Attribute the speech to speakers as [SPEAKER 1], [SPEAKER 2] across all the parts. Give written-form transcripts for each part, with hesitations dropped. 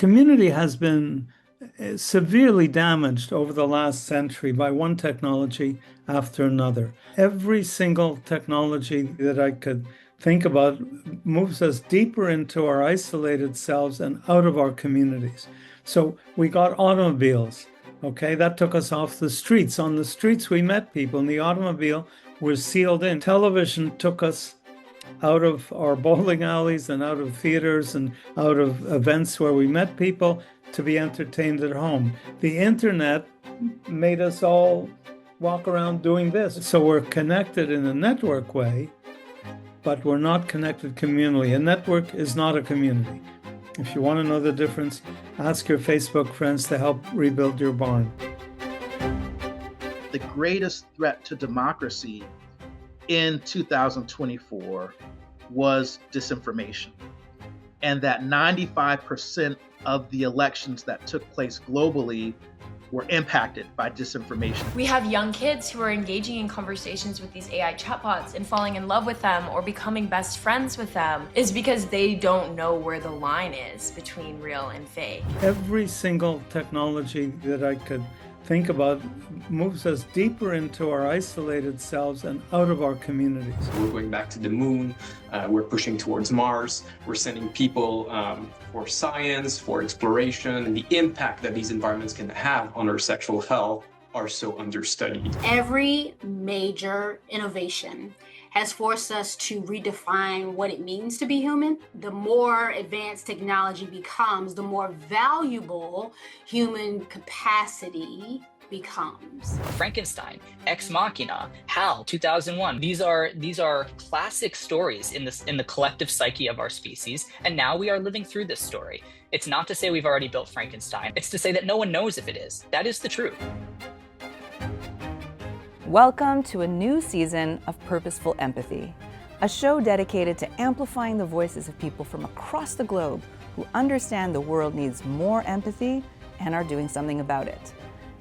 [SPEAKER 1] Community has been severely damaged over the last century by one technology after another. Every single technology that I could think about moves us deeper into our isolated selves and out of our communities. So we got automobiles. Okay, that took us off the streets. On the streets, we met people. In the automobile, we're sealed in. Television took us out of our bowling alleys and out of theaters and out of events where we met people to be entertained at home. The internet made us all walk around doing this. So we're connected in a network way, but we're not connected communally. A network is not a community. If you want to know the difference, ask your Facebook friends to help rebuild your barn.
[SPEAKER 2] The greatest threat to democracy in 2024 was disinformation. And that 95% of the elections that took place globally were impacted by disinformation.
[SPEAKER 3] We have young kids who are engaging in conversations with these AI chatbots and falling in love with them or becoming best friends with them is because they don't know where the line is between real and fake.
[SPEAKER 1] Every single technology that I could think about moves us deeper into our isolated selves and out of our communities.
[SPEAKER 4] We're going back to the moon, we're pushing towards Mars, we're sending people for science, for exploration, and the impact that these environments can have on our sexual health are so understudied.
[SPEAKER 5] Every major innovation has forced us to redefine what it means to be human. The more advanced technology becomes, the more valuable human capacity becomes.
[SPEAKER 6] Frankenstein, Ex Machina, HAL 2001. These are classic stories in the collective psyche of our species, and now we are living through this story. It's not to say we've already built Frankenstein. It's to say that no one knows if it is. That is the truth.
[SPEAKER 7] Welcome to a new season of Purposeful Empathy, a show dedicated to amplifying the voices of people from across the globe who understand the world needs more empathy and are doing something about it.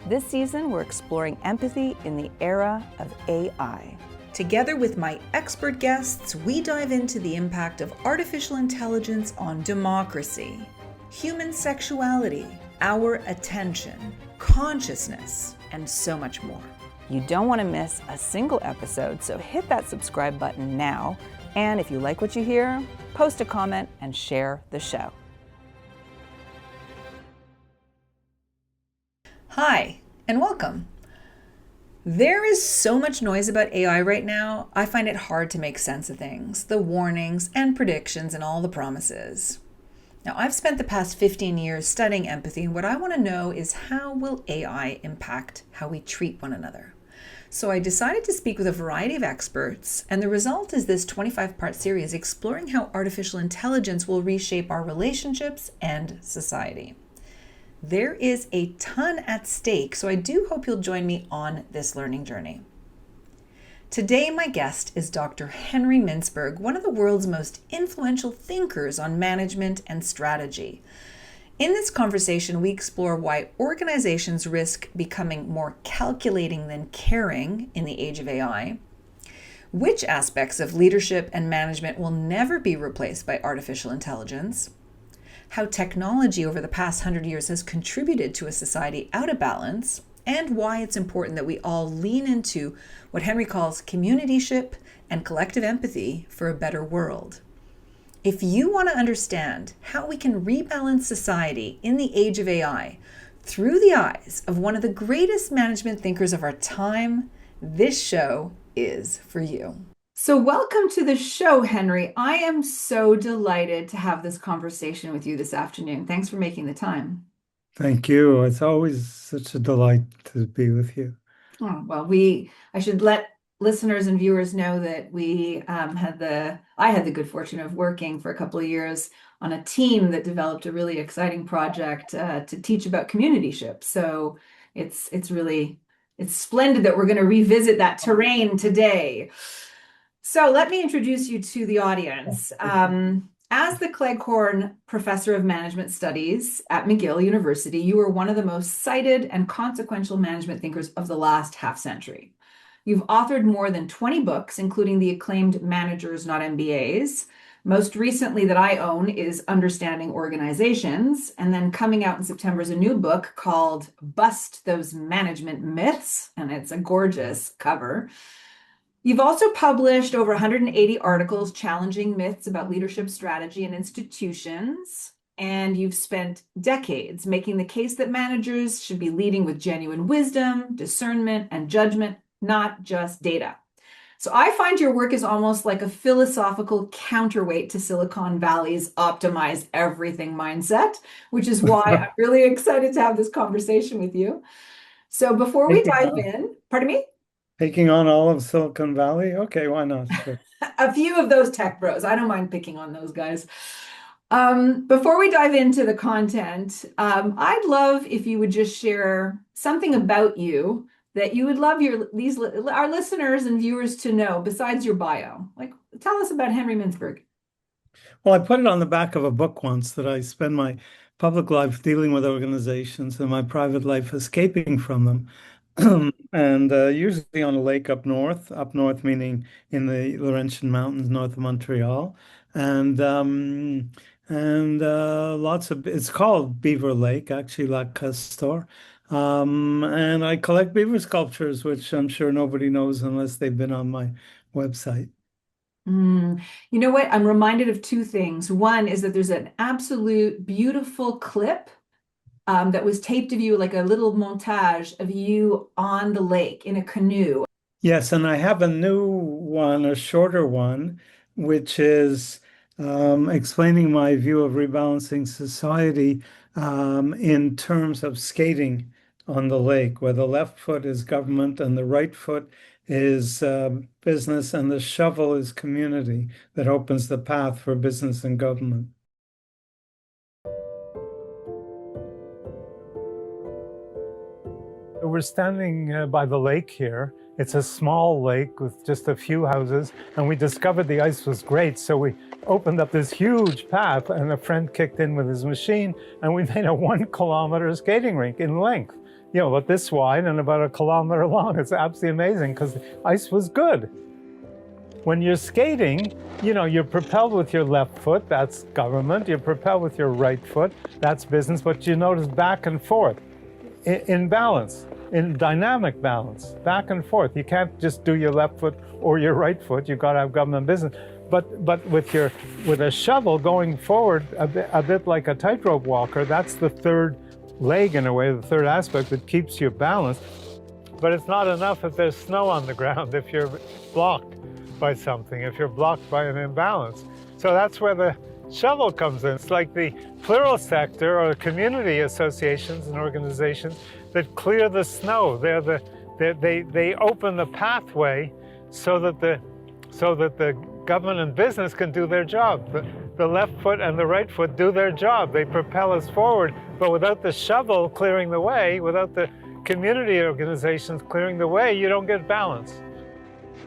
[SPEAKER 7] This season, we're exploring empathy in the era of AI.
[SPEAKER 8] Together with my expert guests, we dive into the impact of artificial intelligence on democracy, human sexuality, our attention, consciousness, and so much more.
[SPEAKER 7] You don't want to miss a single episode, so hit that subscribe button now. And if you like what you hear, post a comment and share the show.
[SPEAKER 8] Hi, and welcome. There is so much noise about AI right now, I find it hard to make sense of things, the warnings and predictions and all the promises. Now, I've spent the past 15 years studying empathy, and what I want to know is how will AI impact how we treat one another? So I decided to speak with a variety of experts, and the result is this 25-part series exploring how artificial intelligence will reshape our relationships and society. There is a ton at stake, so I do hope you'll join me on this learning journey. Today, my guest is Dr. Henry Mintzberg, one of the world's most influential thinkers on management and strategy. In this conversation, we explore why organizations risk becoming more calculating than caring in the age of AI, which aspects of leadership and management will never be replaced by artificial intelligence, how technology over the past 100 years has contributed to a society out of balance, and why it's important that we all lean into what Henry calls communityship and collective empathy for a better world. If you want to understand how we can rebalance society in the age of AI through the eyes of one of the greatest management thinkers of our time, this show is for you. So welcome to the show, Henry. I am so delighted to have this conversation with you this afternoon. Thanks for making the time.
[SPEAKER 1] Thank you. It's always such a delight to be with you.
[SPEAKER 8] Oh, well, I should let listeners and viewers know that I had the good fortune of working for a couple of years on a team that developed a really exciting project to teach about communityship. So it's splendid that we're going to revisit that terrain today. So let me introduce you to the audience. As the Cleghorn Professor of Management Studies at McGill University, you are one of the most cited and consequential management thinkers of the last half century. You've authored more than 20 books, including the acclaimed Managers, Not MBAs, Most recently that I own is Understanding Organizations. And then coming out in September is a new book called Bust Those Management Myths. And it's a gorgeous cover. You've also published over 180 articles challenging myths about leadership strategy and institutions. And you've spent decades making the case that managers should be leading with genuine wisdom, discernment, and judgment, not just data. So I find your work is almost like a philosophical counterweight to Silicon Valley's optimize everything mindset, which is why I'm really excited to have this conversation with you. So before we dive in, pardon me?
[SPEAKER 1] Taking on all of Silicon Valley? Okay, why not? Sure.
[SPEAKER 8] A few of those tech bros. I don't mind picking on those guys. Before we dive into the content, I'd love if you would just share something about you that you would love our listeners and viewers to know besides your bio. Like, tell us about Henry Mintzberg.
[SPEAKER 1] Well, I put it on the back of a book once that I spend my public life dealing with organizations and my private life escaping from them. And usually on a lake up north meaning in the Laurentian Mountains north of Montreal. And it's called Beaver Lake, actually, Lac Castor. And I collect beaver sculptures, which I'm sure nobody knows unless they've been on my website.
[SPEAKER 8] You know what? I'm reminded of two things. One is that there's an absolute beautiful clip that was taped of you, like a little montage of you on the lake in a canoe.
[SPEAKER 1] Yes, and I have a new one, a shorter one, which is explaining my view of rebalancing society in terms of skating on the lake, where the left foot is government and the right foot is business, and the shovel is community that opens the path for business and government. We're standing by the lake here. It's a small lake with just a few houses, and we discovered the ice was great, so we opened up this huge path, and a friend kicked in with his machine, and we made a 1 kilometer skating rink in length. You know, about this wide and about 1 kilometer long. It's absolutely amazing because the ice was good. When you're skating, you know, you're propelled with your left foot, that's government. You're propelled with your right foot, that's business, but you notice back and forth in balance. In dynamic balance, back and forth. You can't just do your left foot or your right foot. You've got to have government business. But with a shovel going forward, a bit like a tightrope walker, that's the third leg in a way, the third aspect that keeps you balanced. But it's not enough if there's snow on the ground, if you're blocked by something, if you're blocked by an imbalance. So that's where the shovel comes in. It's like the plural sector or community associations and organizations that clear the snow. They open the pathway so that the government and business can do their job. The left foot and the right foot do their job. They propel us forward, but without the shovel clearing the way, without the community organizations clearing the way, you don't get balance.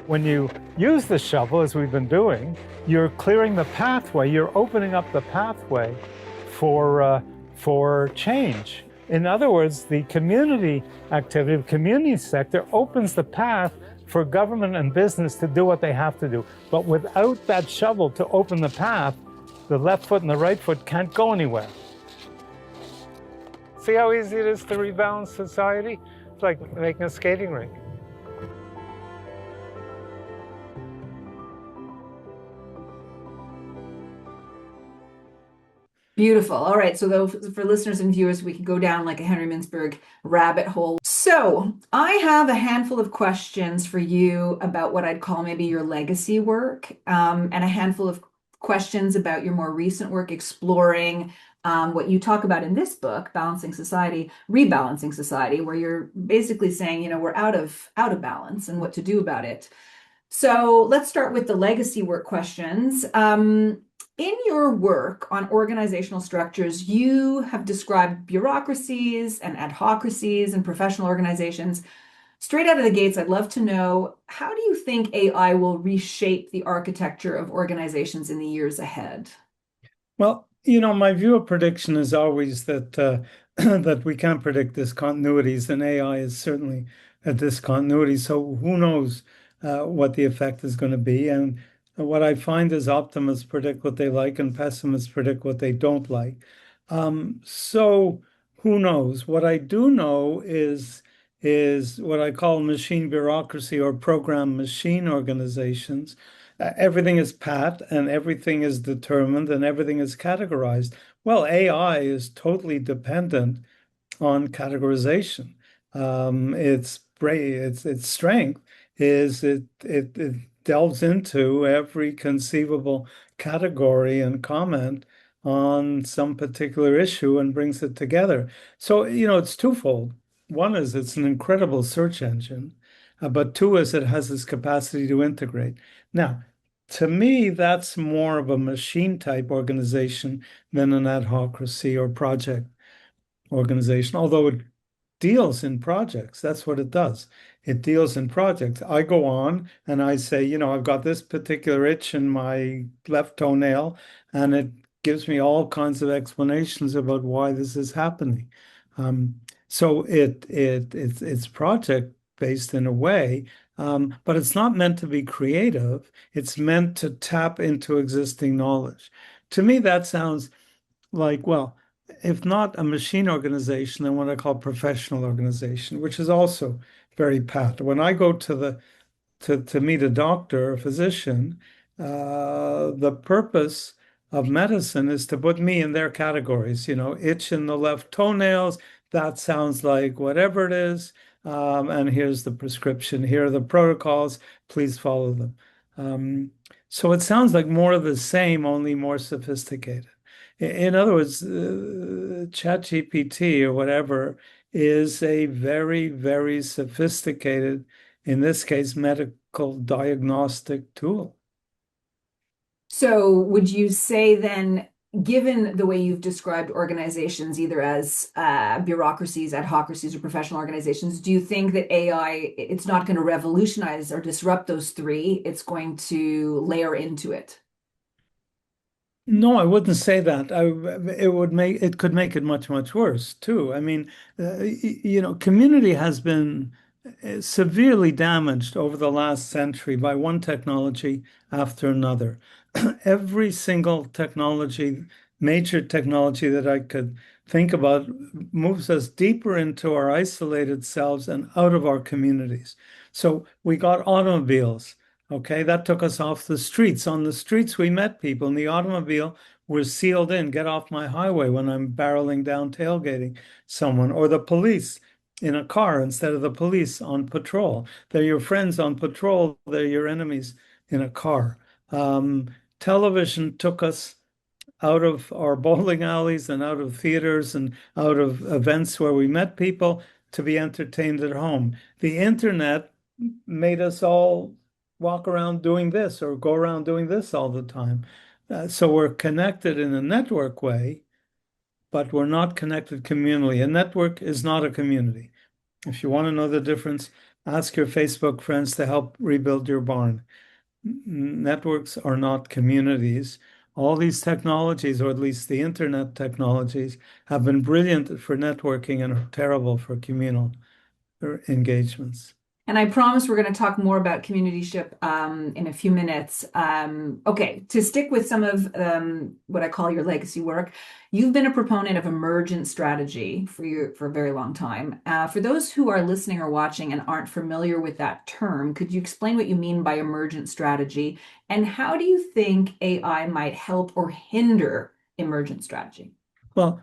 [SPEAKER 1] When you use the shovel, as we've been doing, you're clearing the pathway, you're opening up the pathway for change. In other words, the community activity, the community sector opens the path for government and business to do what they have to do. But without that shovel to open the path, the left foot and the right foot can't go anywhere. See how easy it is to rebalance society? It's like making a skating rink.
[SPEAKER 8] Beautiful. All right. So for listeners and viewers, we could go down like a Henry Mintzberg rabbit hole. So I have a handful of questions for you about what I'd call maybe your legacy work, and a handful of questions about your more recent work exploring what you talk about in this book, Balancing Society, Rebalancing Society, where you're basically saying, you know, we're out of balance and what to do about it. So let's start with the legacy work questions. In your work on organizational structures, you have described bureaucracies and adhocracies and professional organizations. Straight out of the gates, I'd love to know, how do you think AI will reshape the architecture of organizations in the years ahead?
[SPEAKER 1] Well, you know, my view of prediction is always that that we can't predict discontinuities, and AI is certainly a discontinuity. So who knows what the effect is going to be? And what I find is optimists predict what they like and pessimists predict what they don't like. So who knows? What I do know is what I call machine bureaucracy or program machine organizations. Everything is pat and everything is determined and everything is categorized. Well, AI is totally dependent on categorization. Its strength is it delves into every conceivable category and comment on some particular issue and brings it together. So, it's twofold. One is it's an incredible search engine, but two is it has this capacity to integrate. Now, to me, that's more of a machine type organization than an adhocracy or project organization, although it deals in projects. That's what it does. It deals in projects. I go on and I say, I've got this particular itch in my left toenail, and it gives me all kinds of explanations about why this is happening. So it's project based in a way, but it's not meant to be creative. It's meant to tap into existing knowledge. To me, that sounds like, well, if not a machine organization, then what I call professional organization, which is also very pat. When I go to meet a doctor, a physician, the purpose of medicine is to put me in their categories. Itch in the left toenails, that sounds like whatever it is. And here's the prescription. Here are the protocols. Please follow them. So it sounds like more of the same, only more sophisticated. In other words, ChatGPT or whatever is a very, very sophisticated, in this case, medical diagnostic tool.
[SPEAKER 8] So would you say then, given the way you've described organizations, either as bureaucracies, adhocracies, or professional organizations, do you think that AI, it's not going to revolutionize or disrupt those three, it's going to layer into it?
[SPEAKER 1] No, I wouldn't say that. It could make it much, much worse too. I mean, community has been severely damaged over the last century by one technology after another. Every single technology, major technology that I could think about moves us deeper into our isolated selves and out of our communities. So we got automobiles. Okay, that took us off the streets. On the streets, we met people. In the automobile, we're sealed in. Get off my highway when I'm barreling down, tailgating someone. Or the police in a car instead of the police on patrol. They're your friends on patrol. They're your enemies in a car. Television took us out of our bowling alleys and out of theaters and out of events where we met people to be entertained at home. The internet made us all walk around doing this or go around doing this all the time. So we're connected in a network way, but we're not connected communally. A network is not a community. If you want to know the difference, ask your Facebook friends to help rebuild your barn. Networks are not communities. All these technologies, or at least the internet technologies, have been brilliant for networking and terrible for communal engagements.
[SPEAKER 8] And I promise we're going to talk more about Communityship in a few minutes. Okay, to stick with some of what I call your legacy work, you've been a proponent of emergent strategy for a very long time. For those who are listening or watching and aren't familiar with that term, could you explain what you mean by emergent strategy? And how do you think AI might help or hinder emergent strategy?
[SPEAKER 1] Well,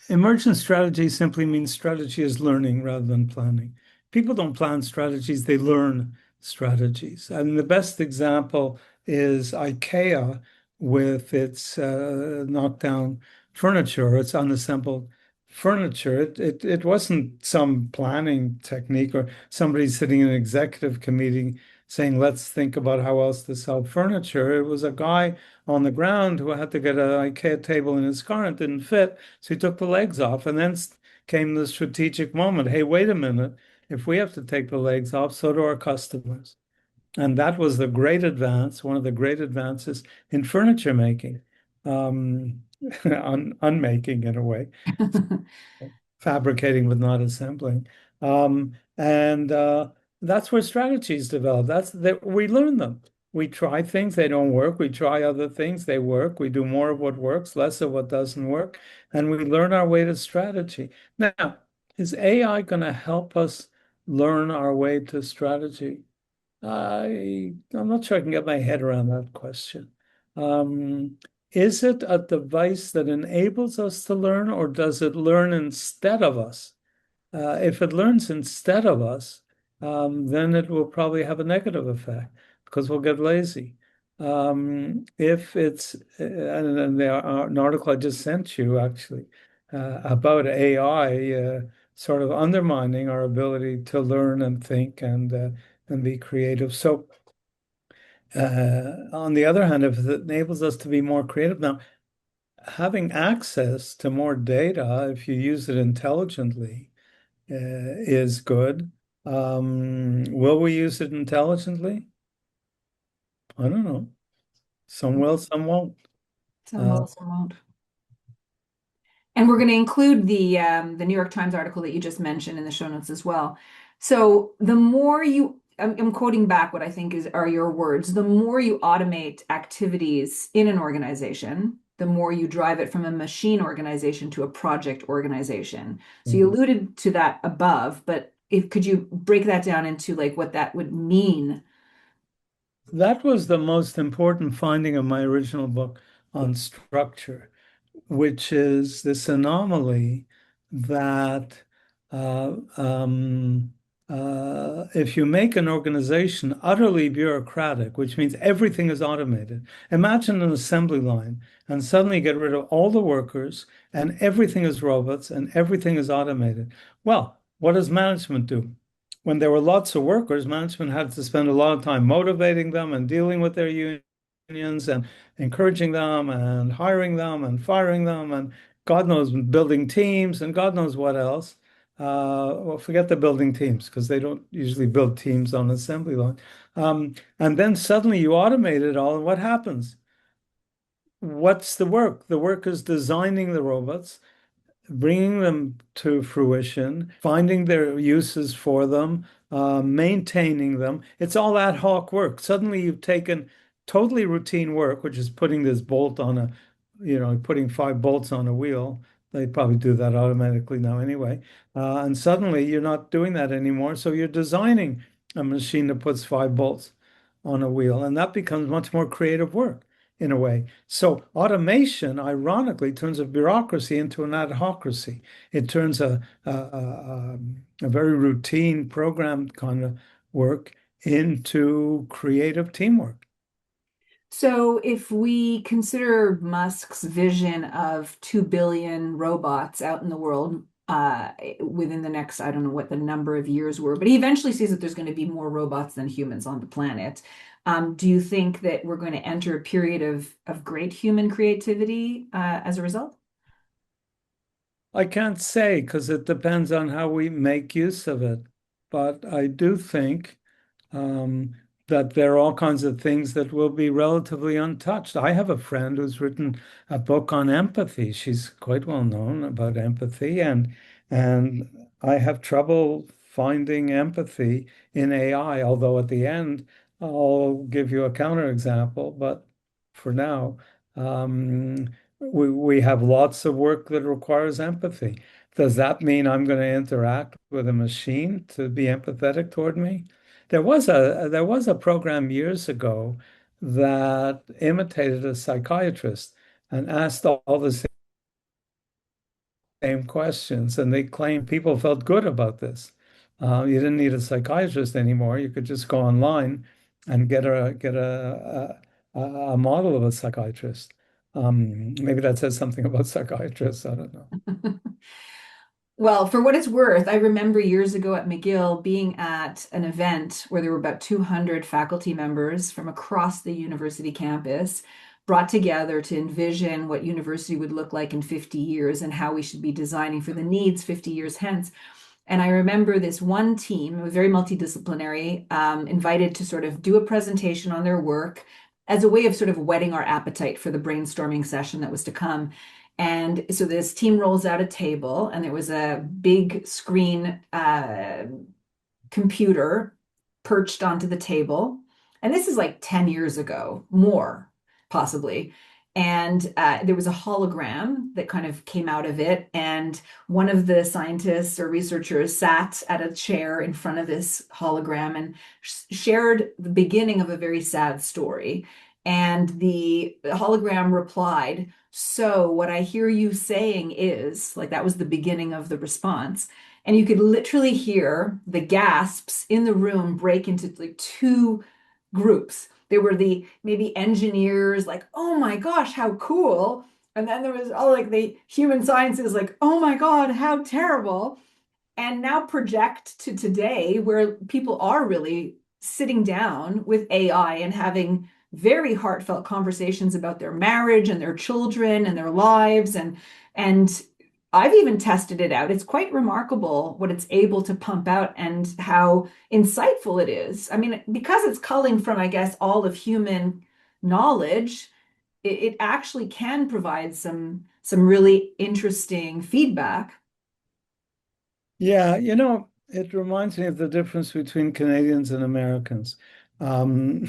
[SPEAKER 1] emergent strategy simply means strategy is learning rather than planning. People don't plan strategies, they learn strategies. And the best example is IKEA with its knockdown furniture, its unassembled furniture. It wasn't some planning technique or somebody sitting in an executive committee saying, let's think about how else to sell furniture. It was a guy on the ground who had to get an IKEA table in his car and it didn't fit. So he took the legs off. And then came the strategic moment. Hey, wait a minute. If we have to take the legs off, so do our customers. And that was the great advance, one of the great advances in furniture making, unmaking in a way, fabricating but not assembling. And that's where strategies develop. We learn them. We try things, they don't work. We try other things, they work. We do more of what works, less of what doesn't work, and we learn our way to strategy. Now, is AI going to help us learn our way to strategy? I'm not sure I can get my head around that question. Is it a device that enables us to learn, or does it learn instead of us? If it learns instead of us, then it will probably have a negative effect because we'll get lazy. If it's, and there are an article I just sent you actually about AI sort of undermining our ability to learn and think and be creative. So, on the other hand, if it enables us to be more creative now, having access to more data, if you use it intelligently, is good. Will we use it intelligently? I don't know. Some will, some won't.
[SPEAKER 8] Some will, some won't. And we're going to include the New York Times article that you just mentioned in the show notes as well. So the more you, I'm quoting back what I think are your words, the more you automate activities in an organization, the more you drive it from a machine organization to a project organization. So you alluded to that above, but could you break that down into like what that would mean?
[SPEAKER 1] That was the most important finding of my original book on structure, which is this anomaly that if you make an organization utterly bureaucratic, which means everything is automated, imagine an assembly line and suddenly get rid of all the workers and everything is robots and everything is automated. Well, what does management do? When there were lots of workers, management had to spend a lot of time motivating them and dealing with their unions and encouraging them and hiring them and firing them and God knows building teams and God knows what else. Well, forget the building teams because they don't usually build teams on assembly line. And then suddenly you automate it all, and what happens? What's the work? The work is designing the robots, bringing them to fruition, finding their uses for them, maintaining them. It's all ad hoc work. Suddenly you've taken totally routine work, which is putting this bolt on putting 5 bolts on a wheel. They probably do that automatically now anyway. And suddenly you're not doing that anymore. So you're designing a machine that puts 5 bolts on a wheel. And that becomes much more creative work in a way. So automation, ironically, turns a bureaucracy into an adhocracy. It turns a very routine programmed kind of work into creative teamwork.
[SPEAKER 8] So if we consider Musk's vision of 2 billion robots out in the world within the next, I don't know what the number of years were, but he eventually sees that there's going to be more robots than humans on the planet. Do you think that we're going to enter a period of great human creativity as a result?
[SPEAKER 1] I can't say because it depends on how we make use of it. But I do think that there are all kinds of things that will be relatively untouched. I have a friend who's written a book on empathy. She's quite well known about empathy, and I have trouble finding empathy in AI, although at the end I'll give you a counterexample. But for now, we have lots of work that requires empathy. Does that mean I'm going to interact with a machine to be empathetic toward me? There was a program years ago that imitated a psychiatrist and asked all the same questions, and they claimed people felt good about this. You didn't need a psychiatrist anymore. You could just go online and get a model of a psychiatrist. Maybe that says something about psychiatrists. I don't know.
[SPEAKER 8] Well, for what it's worth, I remember years ago at McGill being at an event where there were about 200 faculty members from across the university campus brought together to envision what university would look like in 50 years and how we should be designing for the needs 50 years hence. And I remember this one team, it was very multidisciplinary, invited to sort of do a presentation on their work as a way of sort of whetting our appetite for the brainstorming session that was to come. And so this team rolls out a table, and there was a big screen computer perched onto the table. And this is like 10 years ago, more possibly. And there was a hologram that kind of came out of it. And one of the scientists or researchers sat at a chair in front of this hologram and shared the beginning of a very sad story. And the hologram replied, "So, what I hear you saying is," like that was the beginning of the response. And you could literally hear the gasps in the room break into like two groups. There were the maybe engineers, like, "Oh my gosh, how cool." And then there was all like the human sciences, like, "Oh my God, how terrible." And now project to today, where people are really sitting down with AI and having very heartfelt conversations about their marriage and their children and their lives. And I've even tested it out. It's quite remarkable what it's able to pump out and how insightful it is. I mean, because it's culling from, I guess, all of human knowledge, it actually can provide some really interesting feedback.
[SPEAKER 1] Yeah, it reminds me of the difference between Canadians and Americans. Um,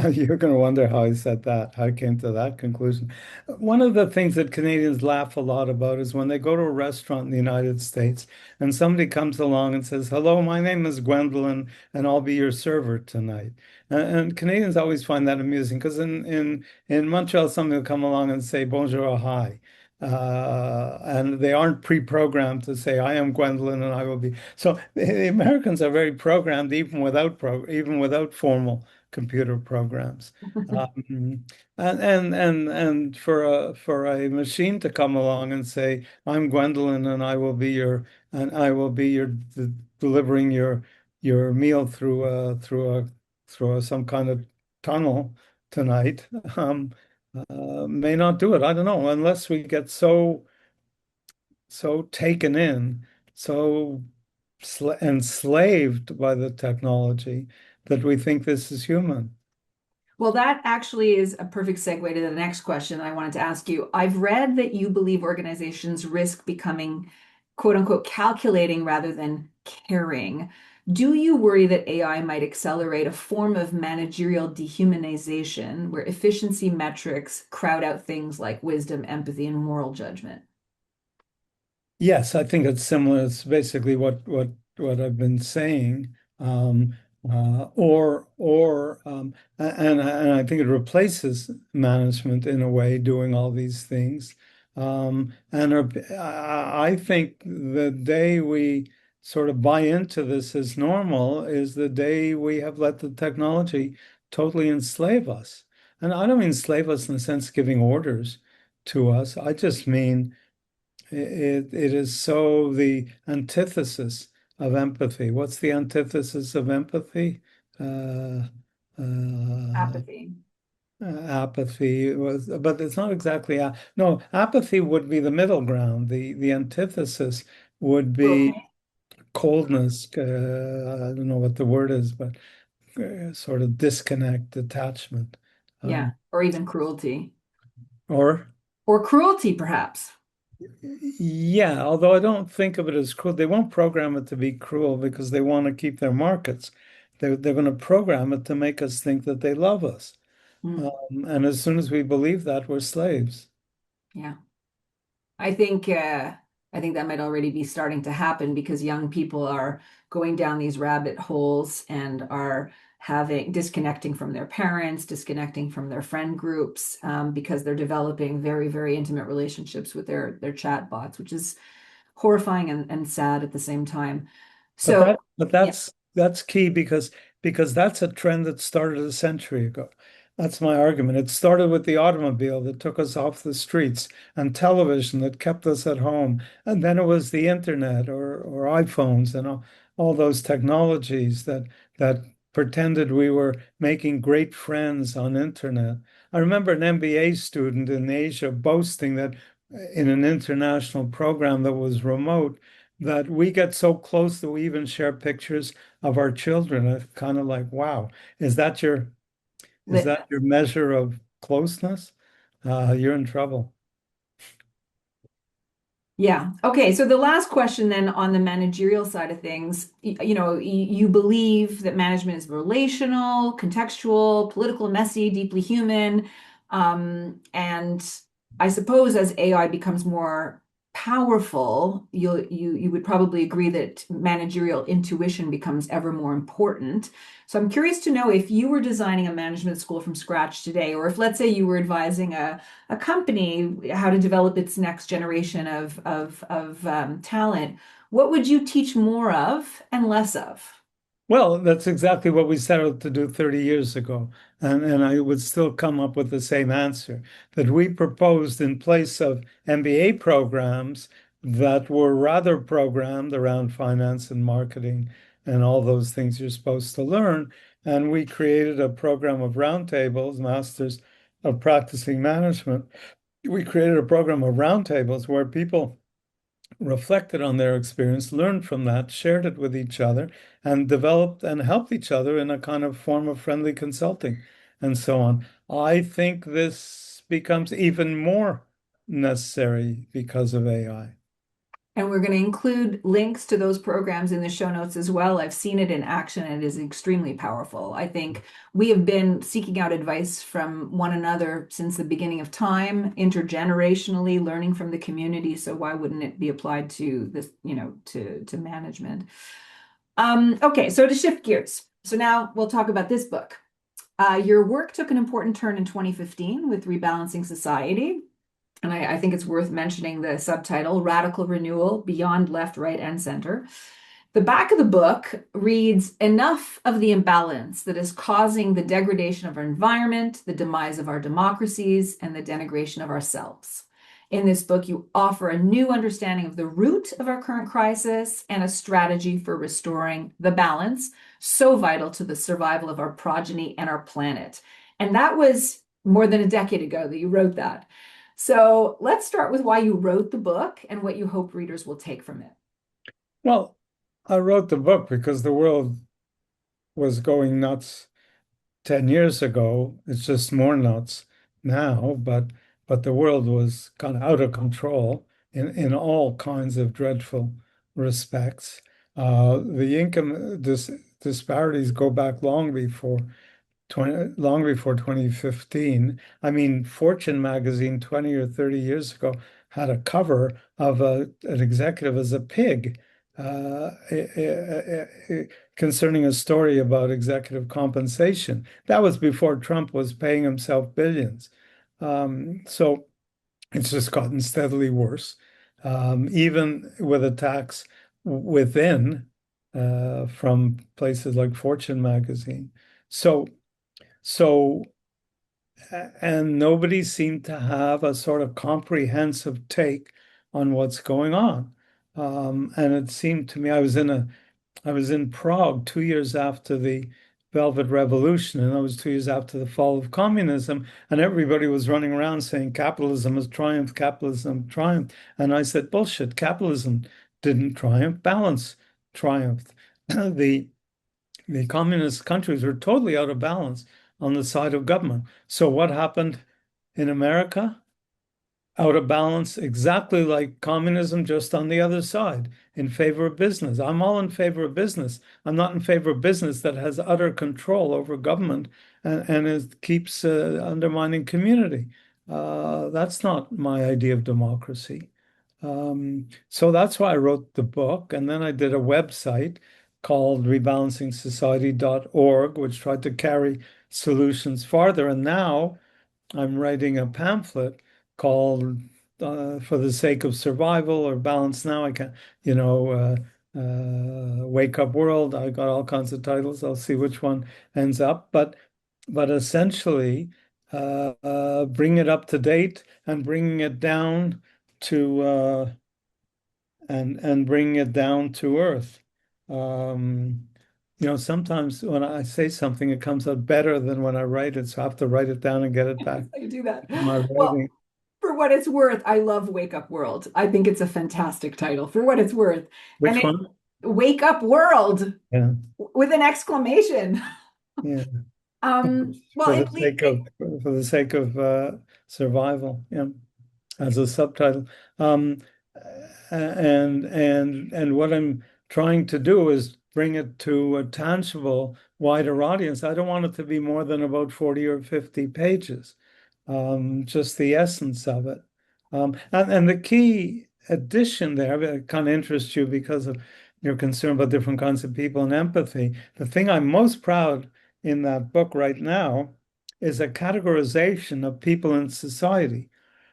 [SPEAKER 1] you're going to wonder how I said that, how I came to that conclusion. One of the things that Canadians laugh a lot about is when they go to a restaurant in the United States and somebody comes along and says, "Hello, my name is Gwendolyn, and I'll be your server tonight." And Canadians always find that amusing because in Montreal, somebody will come along and say, "Bonjour, or hi." And they aren't pre-programmed to say, "I am Gwendolyn and I will be." So the Americans are very programmed even without formal computer programs. And for a machine to come along and say, "I'm Gwendolyn and I will be your delivering your meal through some kind of tunnel tonight." May not do it. I don't know, unless we get so taken in, so enslaved by the technology that we think this is human.
[SPEAKER 8] Well, that actually is a perfect segue to the next question I wanted to ask you. I've read that you believe organizations risk becoming quote unquote calculating rather than caring. Do you worry that AI might accelerate a form of managerial dehumanization where efficiency metrics crowd out things like wisdom, empathy, and moral judgment?
[SPEAKER 1] Yes, I think it's similar. It's basically what I've been saying. And I think it replaces management in a way, doing all these things. I think the day we sort of buy into this as normal is the day we have let the technology totally enslave us. And I don't mean enslave us in the sense of giving orders to us. I just mean it is so the antithesis of empathy. What's the antithesis of empathy? Uh,
[SPEAKER 8] Apathy.
[SPEAKER 1] Apathy was, but it's not exactly. No, apathy would be the middle ground. The antithesis would be
[SPEAKER 8] Cruelty.
[SPEAKER 1] coldness. I don't know what the word is, but sort of disconnect, detachment,
[SPEAKER 8] Yeah. Or even cruelty.
[SPEAKER 1] or.
[SPEAKER 8] Or cruelty, perhaps.
[SPEAKER 1] Yeah, although I don't think of it as cruel. They won't program it to be cruel because they want to keep their markets. They're going to program it to make us think that they love us.
[SPEAKER 8] Mm,
[SPEAKER 1] And as soon as we believe that, we're slaves.
[SPEAKER 8] yeah. I think that might already be starting to happen because young people are going down these rabbit holes and are having disconnecting from their parents, disconnecting from their friend groups, because they're developing very, very intimate relationships with their chat bots, which is horrifying and sad at the same time. So
[SPEAKER 1] But
[SPEAKER 8] yeah,
[SPEAKER 1] that's key because that's a trend that started a century ago. That's my argument. It started with the automobile that took us off the streets and television that kept us at home. And then it was the internet or iPhones and all those technologies that pretended we were making great friends on internet. I remember an MBA student in Asia boasting that in an international program that was remote, that we get so close that we even share pictures of our children. It's kind of like, wow, is that your is
[SPEAKER 8] li-
[SPEAKER 1] that your measure of closeness? You're in trouble.
[SPEAKER 8] Yeah. Okay. So the last question then on the managerial side of things, you believe that management is relational, contextual, political, messy, deeply human. And I suppose as AI becomes more powerful, you would probably agree that managerial intuition becomes ever more important. So I'm curious to know if you were designing a management school from scratch today, or if let's say you were advising a company how to develop its next generation of talent, what would you teach more of and less of?
[SPEAKER 1] Well, that's exactly what we set out to do 30 years ago. And I would still come up with the same answer that we proposed in place of MBA programs that were rather programmed around finance and marketing and all those things you're supposed to learn. And we created a program of roundtables, masters of practicing management. We created a program of roundtables where people reflected on their experience, learned from that, shared it with each other, and developed and helped each other in a kind of form of friendly consulting and so on. I think this becomes even more necessary because of AI.
[SPEAKER 8] And we're going to include links to those programs in the show notes as well. I've seen it in action and it is extremely powerful. I think we have been seeking out advice from one another since the beginning of time, intergenerationally, learning from the community. So why wouldn't it be applied to this, to management? Okay, so to shift gears. So now we'll talk about this book. Your work took an important turn in 2015 with Rebalancing Society. And I think it's worth mentioning the subtitle, Radical Renewal, Beyond Left, Right, and Center. The back of the book reads, enough of the imbalance that is causing the degradation of our environment, the demise of our democracies, and the denigration of ourselves. In this book, you offer a new understanding of the root of our current crisis and a strategy for restoring the balance, so vital to the survival of our progeny and our planet. And that was more than a decade ago that you wrote that. So let's start with why you wrote the book and what you hope readers will take from it.
[SPEAKER 1] Well, I wrote the book because the world was going nuts 10 years ago. It's just more nuts now, but the world was kind of out of control in all kinds of dreadful respects. The income disparities go back long before 2015. I mean, Fortune magazine 20 or 30 years ago had a cover of an executive as a pig, concerning a story about executive compensation. That was before Trump was paying himself billions. So it's just gotten steadily worse, even with attacks within from places like Fortune magazine. So, and nobody seemed to have a sort of comprehensive take on what's going on. And it seemed to me, I was in Prague 2 years after the Velvet Revolution, and that was 2 years after the fall of communism, and everybody was running around saying capitalism has triumphed, capitalism triumphed. And I said, bullshit, capitalism didn't triumph, balance triumphed. The communist countries were totally out of balance on the side of government. So what happened in America? Out of balance, exactly like communism, just on the other side, in favor of business. I'm all in favor of business. I'm not in favor of business that has utter control over government and it keeps undermining community. That's not my idea of democracy. So that's why I wrote the book. And then I did a website called rebalancingsociety.org, which tried to carry solutions farther. And now I'm writing a pamphlet called For the Sake of Survival or Balance Now. I can't, Wake Up World. I got all kinds of titles. I'll see which one ends up. But essentially, bring it up to date and bringing it down to and bringing it down to earth. Sometimes when I say something, it comes out better than when I write it. So I have to write it down and get it back.
[SPEAKER 8] You do that.
[SPEAKER 1] My
[SPEAKER 8] Well,
[SPEAKER 1] writing.
[SPEAKER 8] for what it's worth, I love Wake Up World. I think it's a fantastic title for what it's worth.
[SPEAKER 1] Which
[SPEAKER 8] And
[SPEAKER 1] one?
[SPEAKER 8] Wake Up World
[SPEAKER 1] Yeah.
[SPEAKER 8] with an exclamation.
[SPEAKER 1] Yeah.
[SPEAKER 8] Well,
[SPEAKER 1] For the sake of survival. Yeah. As a subtitle. and what I'm trying to do is bring it to a tangible, wider audience. I don't want it to be more than about 40 or 50 pages, just the essence of it. And the key addition there, it kind of interests you because of your concern about different kinds of people and empathy. The thing I'm most proud in that book right now is a categorization of people in society,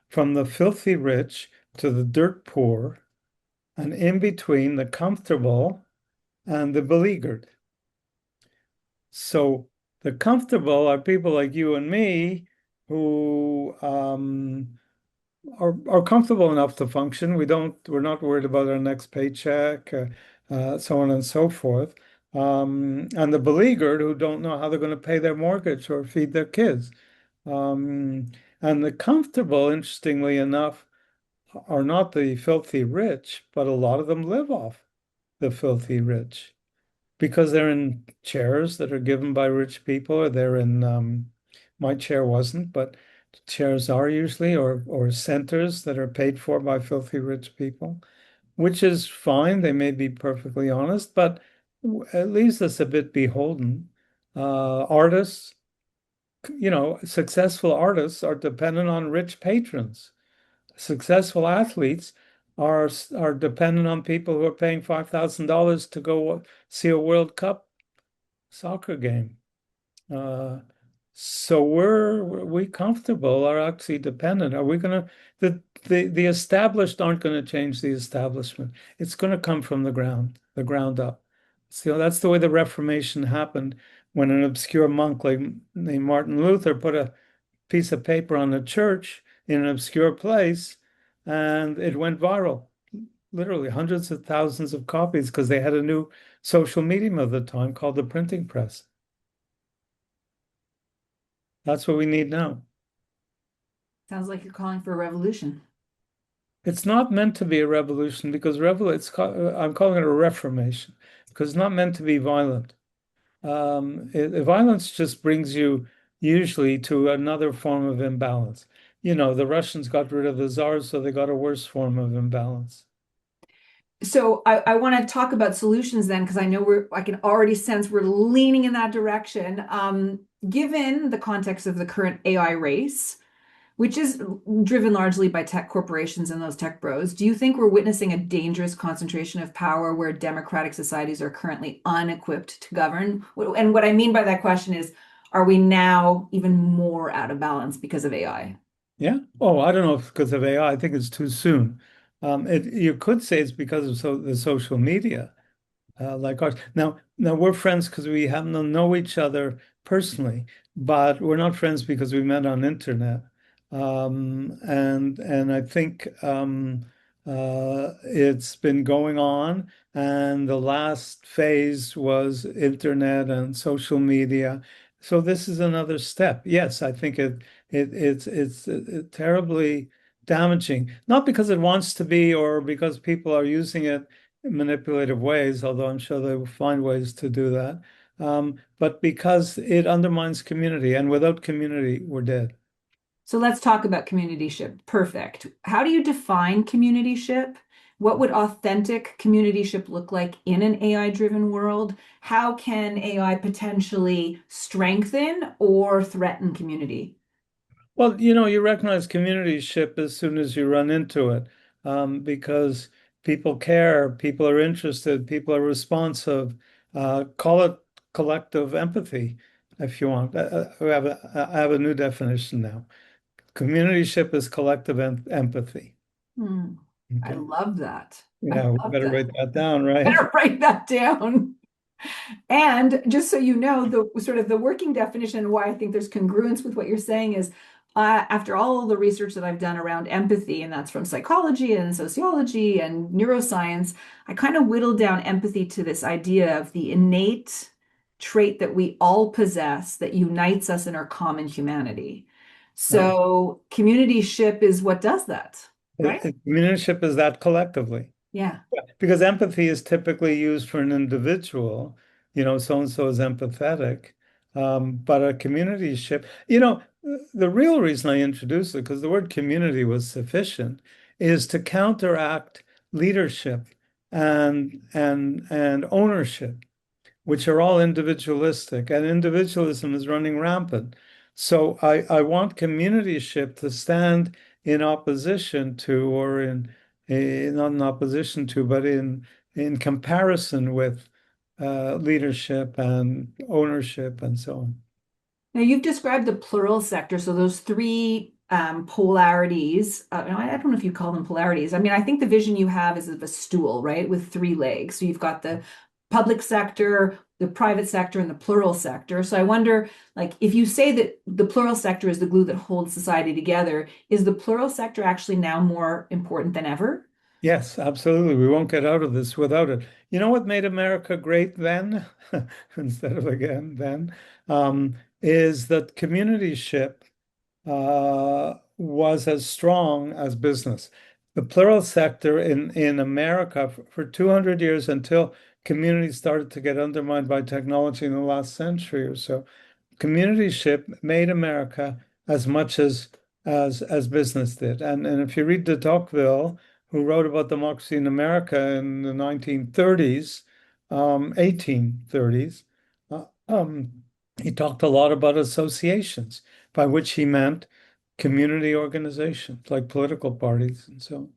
[SPEAKER 1] from the filthy rich to the dirt poor, and in between the comfortable and the beleaguered. So the comfortable are people like you and me who are comfortable enough to function. We're not worried about our next paycheck, so on and so forth. And the beleaguered who don't know how they're going to pay their mortgage or feed their kids. And the comfortable, interestingly enough, are not the filthy rich, but a lot of them live off the filthy rich because they're in chairs that are given by rich people, or they're in, my chair wasn't, but chairs are usually, or centers that are paid for by filthy rich people, which is fine. They may be perfectly honest, but it leaves us a bit beholden. Artists, successful artists are dependent on rich patrons. Successful athletes are dependent on people who are paying $5,000 to go see a World Cup soccer game. So we comfortable are actually dependent. Are we going to the established aren't going to change the establishment. It's going to come from the ground up. So that's the way the Reformation happened, when an obscure monk named Martin Luther put a piece of paper on a church in an obscure place, and it went viral. Literally hundreds of thousands of copies, because they had a new social medium of the time called the printing press. That's what we need now.
[SPEAKER 8] Sounds like you're calling for a revolution.
[SPEAKER 1] It's not meant to be a revolution, because I'm calling it a reformation, because it's not meant to be violent. Violence just brings you usually to another form of imbalance. The Russians got rid of the czars, so they got a worse form of imbalance.
[SPEAKER 8] So I want to talk about solutions then, because I know I can already sense we're leaning in that direction. Given the context of the current AI race, which is driven largely by tech corporations and those tech bros, do you think we're witnessing a dangerous concentration of power where democratic societies are currently unequipped to govern? And what I mean by that question is, are we now even more out of balance because of AI?
[SPEAKER 1] Yeah. Oh, I don't know if it's because of AI. I think it's too soon. You could say it's because of the social media, like ours. Now we're friends because we happen to know each other personally, but we're not friends because we met on internet. And I think it's been going on, and the last phase was internet and social media. So this is another step. Yes, I think it's terribly damaging, not because it wants to be or because people are using it in manipulative ways, although I'm sure they will find ways to do that, but because it undermines community, and without community, we're dead.
[SPEAKER 8] So let's talk about communityship. Perfect. How do you define communityship? What would authentic communityship look like in an AI-driven world? How can AI potentially strengthen or threaten community?
[SPEAKER 1] Well, you recognize communityship as soon as you run into it, because people care, people are interested, people are responsive. Call it collective empathy if you want. I have a new definition now. Communityship is collective empathy.
[SPEAKER 8] I love that.
[SPEAKER 1] Yeah, we better write that down, right?
[SPEAKER 8] Better write that down. And just so you know, the sort of the working definition, why I think there's congruence with what you're saying is, after all the research that I've done around empathy, and that's from psychology and sociology and neuroscience, I kind of whittled down empathy to this idea of the innate trait that we all possess that unites us in our common humanity. So communityship is what does that, right?
[SPEAKER 1] Communityship is that collectively.
[SPEAKER 8] Yeah.
[SPEAKER 1] Because empathy is typically used for an individual, so-and-so is empathetic. But a communityship, the real reason I introduced it, because the word community was sufficient, is to counteract leadership and ownership, which are all individualistic, and individualism is running rampant. So I want communityship to stand in opposition to, or not in opposition to, but in comparison with leadership and ownership and so on.
[SPEAKER 8] Now, you've described the plural sector, so those three polarities. I don't know if you call them polarities. I mean, I think the vision you have is of a stool, right, with three legs. So you've got the public sector, the private sector, and the plural sector. So I wonder, like, if you say that the plural sector is the glue that holds society together, is the plural sector actually now more important than ever?
[SPEAKER 1] Yes, absolutely. We won't get out of this without it. You know what made America great then, instead of again then, is that communityship was as strong as business. The plural sector in America for 200 years, until communities started to get undermined by technology in the last century or so, communityship made America as much as business did. And if you read de Tocqueville, who wrote about democracy in America in the 1930s, 1830s, he talked a lot about associations, by which he meant community organizations like political parties and so on.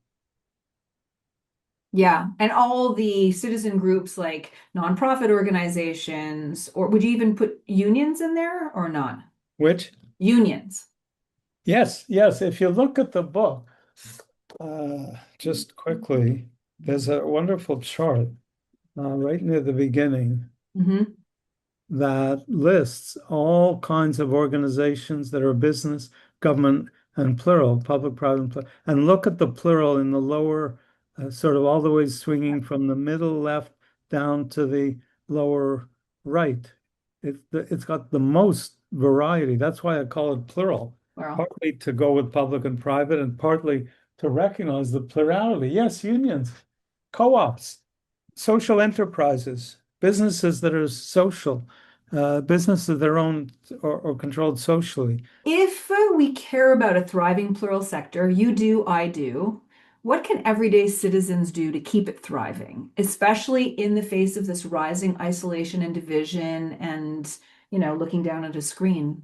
[SPEAKER 8] Yeah, and all the citizen groups like nonprofit organizations, or would you even put unions in there or not?
[SPEAKER 1] Which?
[SPEAKER 8] Unions.
[SPEAKER 1] Yes, yes. If you look at the book, just quickly, there's a wonderful chart right near the beginning that lists all kinds of organizations that are business, government, and plural, public, private, and plural. And look at the plural in the lower, sort of all the way swinging from the middle left down to the lower right. It's got the most variety. That's why I call it plural.
[SPEAKER 8] Wow.
[SPEAKER 1] Partly to go with public and private, and partly to recognize the plurality. Yes, unions, co-ops, social enterprises, businesses that are social, businesses that are owned or controlled socially.
[SPEAKER 8] If we care about a thriving plural sector, you do, I do, what can everyday citizens do to keep it thriving, especially in the face of this rising isolation and division and, looking down at a screen?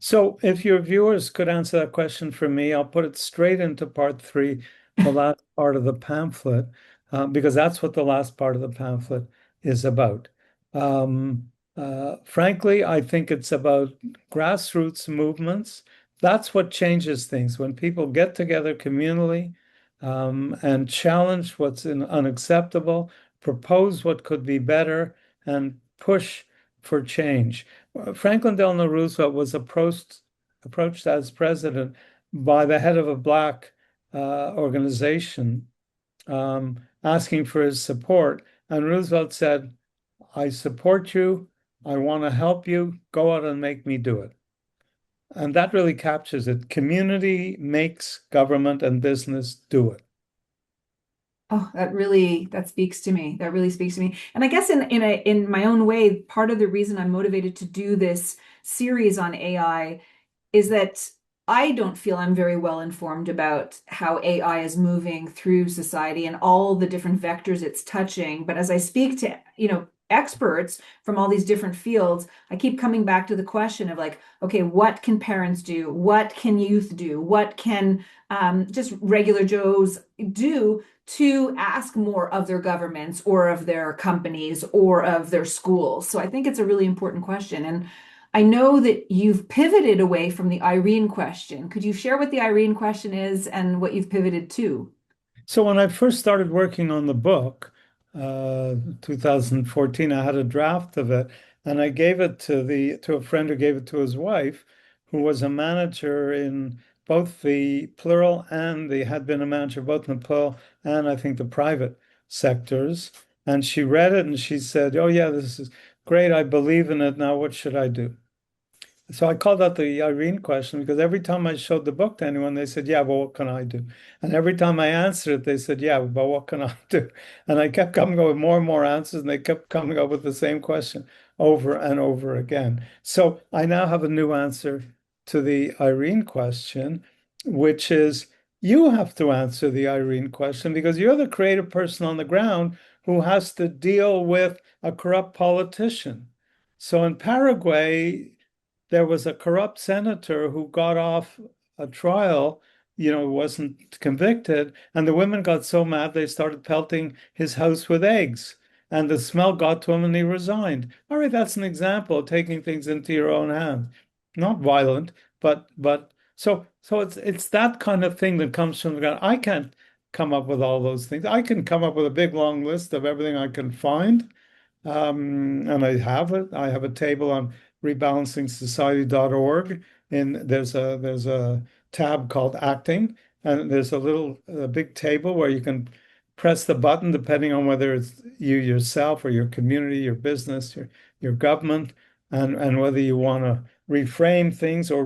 [SPEAKER 1] So if your viewers could answer that question for me, I'll put it straight into part 3, the last part of the pamphlet, because that's what the last part of the pamphlet is about. Frankly, I think it's about grassroots movements. That's what changes things. When people get together communally and challenge what's unacceptable, propose what could be better, and push for change. Franklin Delano Roosevelt was approached as president by the head of a Black organization asking for his support. And Roosevelt said, I support you. I want to help you. Go out and make me do it. And that really captures it. Community makes government and business do it.
[SPEAKER 8] Oh, that speaks to me. That really speaks to me. And I guess in my own way, part of the reason I'm motivated to do this series on AI is that I don't feel I'm very well informed about how AI is moving through society and all the different vectors it's touching. But as I speak to, experts from all these different fields, I keep coming back to the question of like, okay, what can parents do? What can youth do? What can just regular Joes do to ask more of their governments or of their companies or of their schools? So I think it's a really important question. And I know that you've pivoted away from the Irene question. Could you share what the Irene question is and what you've pivoted to?
[SPEAKER 1] So when I first started working on the book, 2014, I had a draft of it, and I gave it to a friend who gave it to his wife, who was a manager in both the plural and had been a manager both in the plural and I think the private sectors. And she read it and she said, "Oh yeah, this is great. I believe in it. Now what should I do?" So I called that the Irene question, because every time I showed the book to anyone, they said, "Yeah, but what can I do?" And every time I answered it, they said, "Yeah, but what can I do?" And I kept coming up with more and more answers, and they kept coming up with the same question over and over again. So I now have a new answer to the Irene question, which is, you have to answer the Irene question because you're the creative person on the ground who has to deal with a corrupt politician. So in Paraguay, there was a corrupt senator who got off a trial, wasn't convicted, and the women got so mad they started pelting his house with eggs. And the smell got to him and he resigned. All right, that's an example of taking things into your own hands. Not violent, but so it's that kind of thing that comes from the ground. I can't come up with all those things. I can come up with a big long list of everything I can find. And I have it. I have a table on rebalancingsociety.org, and there's a tab called acting, and there's a big table where you can press the button depending on whether it's you yourself or your community, your business, your government, and whether you want to reframe things or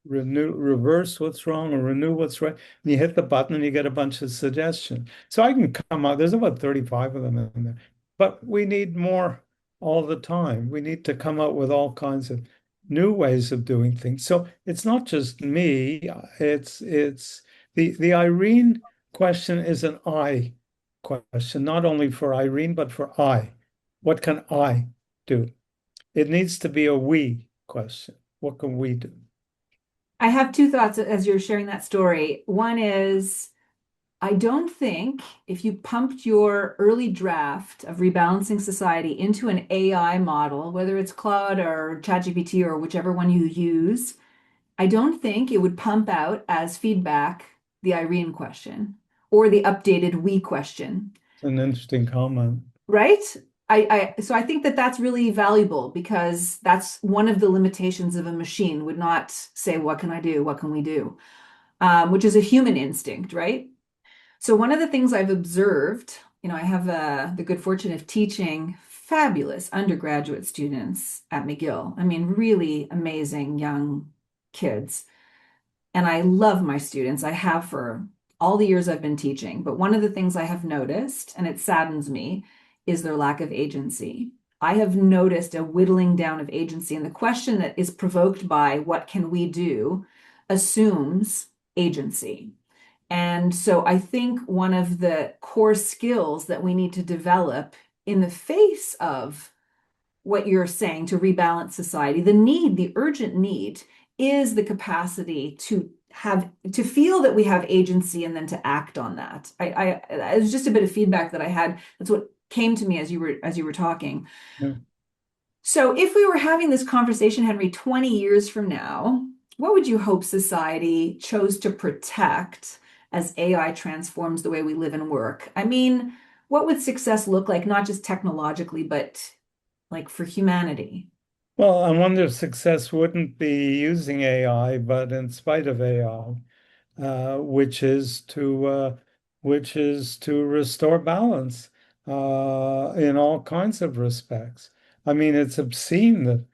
[SPEAKER 1] reverse what's wrong or renew what's right. And you hit the button and you get a bunch of suggestions. So I can come out, there's about 35 of them in there. But we need more all the time. We need to come up with all kinds of new ways of doing things. So it's not just me. It's the Irene question is an I question, not only for Irene, but for I. What can I do? It needs to be a we question. What can we do?
[SPEAKER 8] I have two thoughts as you're sharing that story. One is, I don't think if you pumped your early draft of Rebalancing Society into an AI model, whether it's Claude or ChatGPT or whichever one you use, I don't think it would pump out as feedback the Irene question or the updated we question.
[SPEAKER 1] It's an interesting comment.
[SPEAKER 8] Right? So I think that that's really valuable because that's one of the limitations of a machine would not say, what can I do? What can we do? Which is a human instinct, right? So one of the things I've observed, I have the good fortune of teaching fabulous undergraduate students at McGill. I mean, really amazing young kids. And I love my students. I have for all the years I've been teaching. But one of the things I have noticed, and it saddens me, is their lack of agency. I have noticed a whittling down of agency. And the question that is provoked by what can we do assumes agency. And so I think one of the core skills that we need to develop in the face of what you're saying to rebalance society, the urgent need is the capacity to feel that we have agency and then to act on that. It was just a bit of feedback that I had. That's what came to me as you were talking.
[SPEAKER 1] Yeah.
[SPEAKER 8] So if we were having this conversation, Henry, 20 years from now, what would you hope society chose to protect as AI transforms the way we live and work? I mean, what would success look like, not just technologically, but like for humanity?
[SPEAKER 1] Well, I wonder if success wouldn't be using AI, but in spite of AI, which is to restore balance in all kinds of respects. I mean, it's obscene that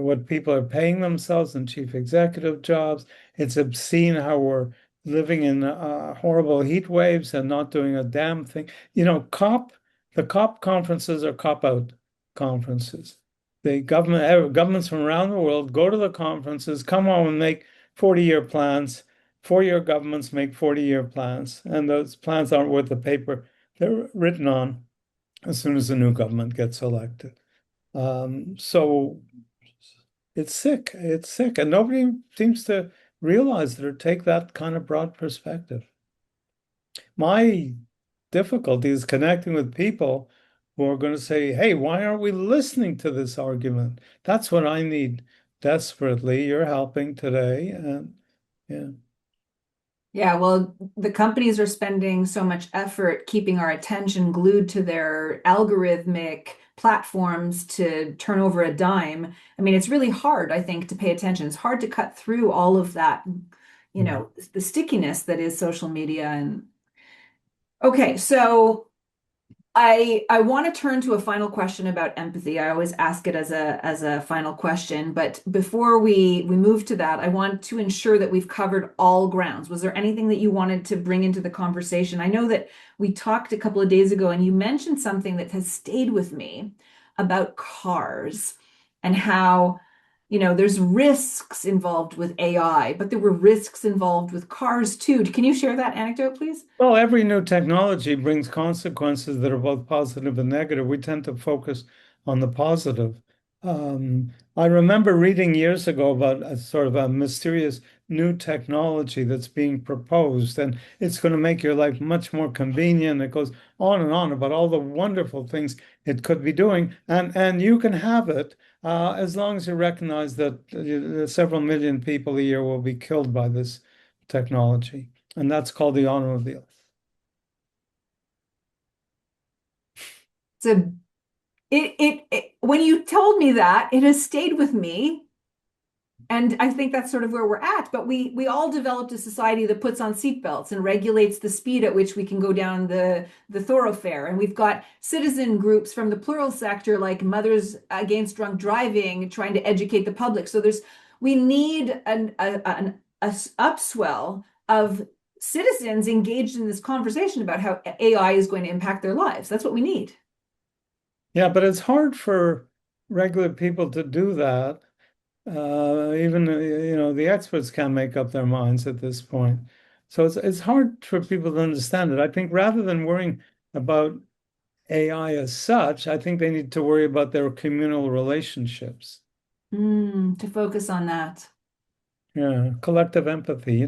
[SPEAKER 1] what people are paying themselves in chief executive jobs. It's obscene how we're living in horrible heat waves and not doing a damn thing. The COP conferences are cop-out conferences. The governments from around the world go to the conferences, come home and make 40-year plans. 4-year governments make 40-year plans, and those plans aren't worth the paper they're written on as soon as the new government gets elected. So it's sick. It's sick, and nobody seems to realize it or take that kind of broad perspective. My difficulty is connecting with people who are going to say, hey, why aren't we listening to this argument? That's what I need desperately. You're helping today. And yeah.
[SPEAKER 8] Yeah, well, the companies are spending so much effort keeping our attention glued to their algorithmic platforms to turn over a dime. I mean, it's really hard, I think, to pay attention. It's hard to cut through all of that, the stickiness that is social media. And okay, so I want to turn to a final question about empathy. I always ask it as a final question, but before we move to that, I want to ensure that we've covered all grounds. Was there anything that you wanted to bring into the conversation? I know that we talked a couple of days ago and you mentioned something that has stayed with me about cars and how there's risks involved with AI, but there were risks involved with cars too. Can you share that anecdote, please?
[SPEAKER 1] Well, every new technology brings consequences that are both positive and negative. We tend to focus on the positive. I remember reading years ago about a sort of a mysterious new technology that's being proposed, and it's going to make your life much more convenient. It goes on and on about all the wonderful things it could be doing, and you can have it as long as you recognize that several million people a year will be killed by this technology, and that's called the automobile.
[SPEAKER 8] So when you told me that, it has stayed with me. And I think that's sort of where we're at. But we all developed a society that puts on seatbelts and regulates the speed at which we can go down the thoroughfare. And we've got citizen groups from the plural sector, like Mothers Against Drunk Driving, trying to educate the public. So we need an upswell of citizens engaged in this conversation about how AI is going to impact their lives. That's what we need.
[SPEAKER 1] Yeah, but it's hard for regular people to do that. Even the experts can't make up their minds at this point. So it's hard for people to understand it. I think rather than worrying about AI as such, I think they need to worry about their communal relationships.
[SPEAKER 8] To focus on that.
[SPEAKER 1] Yeah, collective empathy.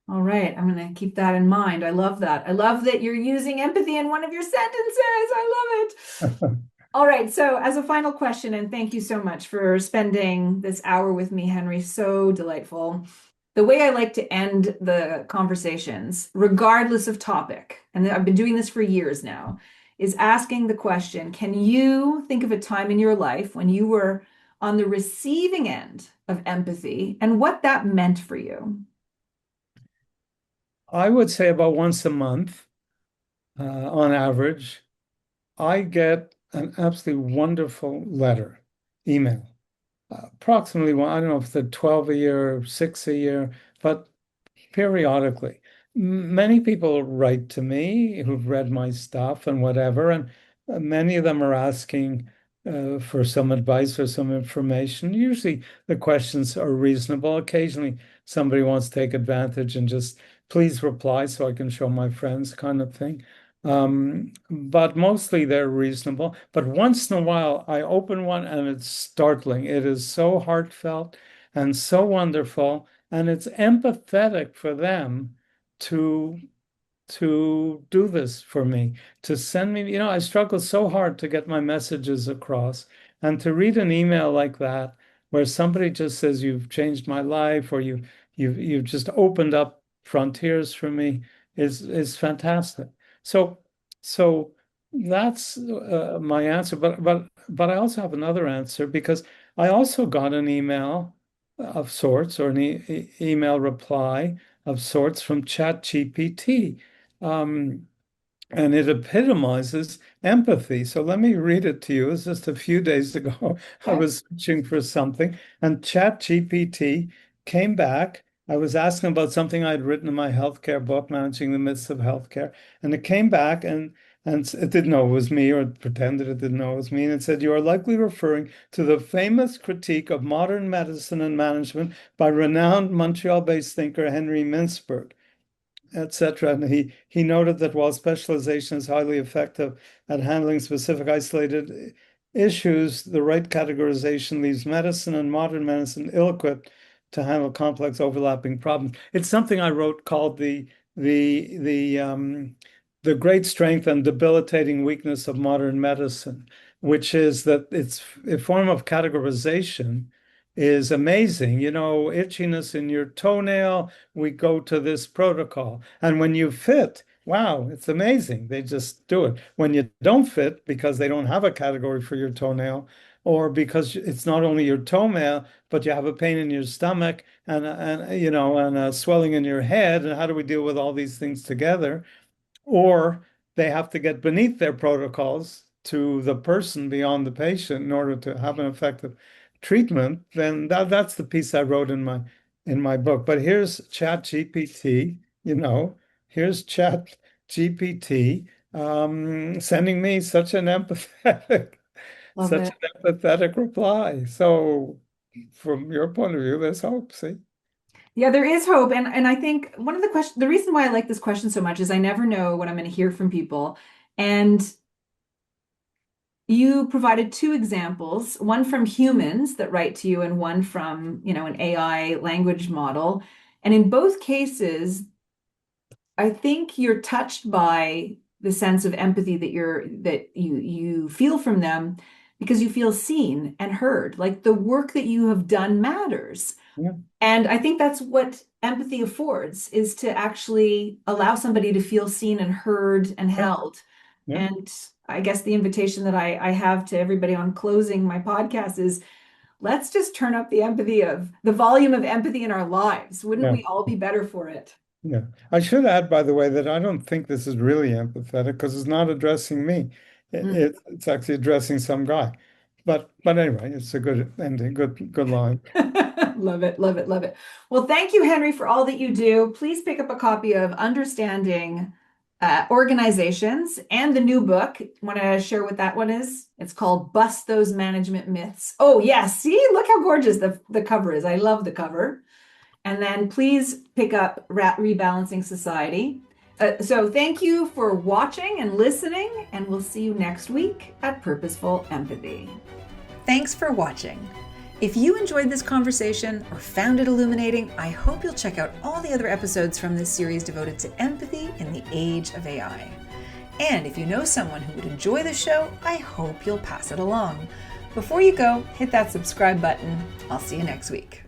[SPEAKER 8] All right, I'm going to keep that in mind. I love that. I love that you're using empathy in one of your sentences. I love it. All right, so as a final question, and thank you so much for spending this hour with me, Henry. So delightful. The way I like to end the conversations, regardless of topic, and I've been doing this for years now, is asking the question, can you think of a time in your life when you were on the receiving end of empathy and what that meant for you?
[SPEAKER 1] I would say about once a month, on average, I get an absolutely wonderful letter, email. Approximately, I don't know if they're 12 a year or 6 a year, but periodically. Many people write to me who've read my stuff and whatever, and many of them are asking for some advice or some information. Usually the questions are reasonable. Occasionally somebody wants to take advantage and just please reply so I can show my friends kind of thing. But mostly they're reasonable. But once in a while I open one and it's startling. It is so heartfelt and so wonderful. And it's empathetic for them to do this for me, to send me, I struggle so hard to get my messages across. And to read an email like that, where somebody just says, you've changed my life, or you've just opened up frontiers for me, is fantastic. So that's my answer. But I also have another answer, because I also got an email of sorts, or an email reply of sorts from ChatGPT. And it epitomizes empathy. So let me read it to you. It was just a few days ago. I was searching for something, and ChatGPT came back. I was asking about something I'd written in my healthcare book, Managing the Myths of Healthcare. And it came back, and it didn't know it was me, or it pretended it didn't know it was me. And it said, you are likely referring to the famous critique of modern medicine and management by renowned Montreal-based thinker Henry Mintzberg, etc. And he noted that while specialization is highly effective at handling specific isolated issues, the right categorization leaves medicine and modern medicine ill-equipped to handle complex overlapping problems. It's something I wrote called the great strength and debilitating weakness of modern medicine, which is that its a form of categorization is amazing. Itchiness in your toenail, we go to this protocol. And when you fit, wow, it's amazing. They just do it. When you don't fit, because they don't have a category for your toenail, or because it's not only your toenail, but you have a pain in your stomach and a swelling in your head. And how do we deal with all these things together? Or they have to get beneath their protocols to the person beyond the patient in order to have an effective treatment. Then that's the piece I wrote in my book. But here's ChatGPT, here's ChatGPT sending me such an empathetic
[SPEAKER 8] Love
[SPEAKER 1] such
[SPEAKER 8] it.
[SPEAKER 1] an empathetic reply. So from your point of view, there's hope, see?
[SPEAKER 8] Yeah, there is hope. And I think one of the questions, the reason why I like this question so much is I never know what I'm going to hear from people. And you provided two examples, one from humans that write to you and one from, an AI language model. And in both cases, I think you're touched by the sense of empathy that you feel from them because you feel seen and heard. Like the work that you have done matters.
[SPEAKER 1] Yeah.
[SPEAKER 8] And I think that's what empathy affords, is to actually allow somebody to feel seen and heard and held.
[SPEAKER 1] Yeah.
[SPEAKER 8] And I guess the invitation that I have to everybody on closing my podcast is, let's just turn up the volume of empathy in our lives. Wouldn't we all be better for it?
[SPEAKER 1] Yeah. I should add, by the way, that I don't think this is really empathetic because it's not addressing me. It's actually addressing some guy. But anyway, it's a good ending, good line.
[SPEAKER 8] Love it, love it, love it. Well, thank you, Henry, for all that you do. Please pick up a copy of Understanding Organizations and the new book. Want to share what that one is? It's called Bust Those Management Myths. Oh, yes. See, look how gorgeous the cover is. I love the cover. And then please pick up Rebalancing Society. So thank you for watching and listening, and we'll see you next week at Purposeful Empathy. Thanks for watching. If you enjoyed this conversation or found it illuminating, I hope you'll check out all the other episodes from this series devoted to empathy in the age of AI. And if you know someone who would enjoy the show, I hope you'll pass it along. Before you go, hit that subscribe button. I'll see you next week.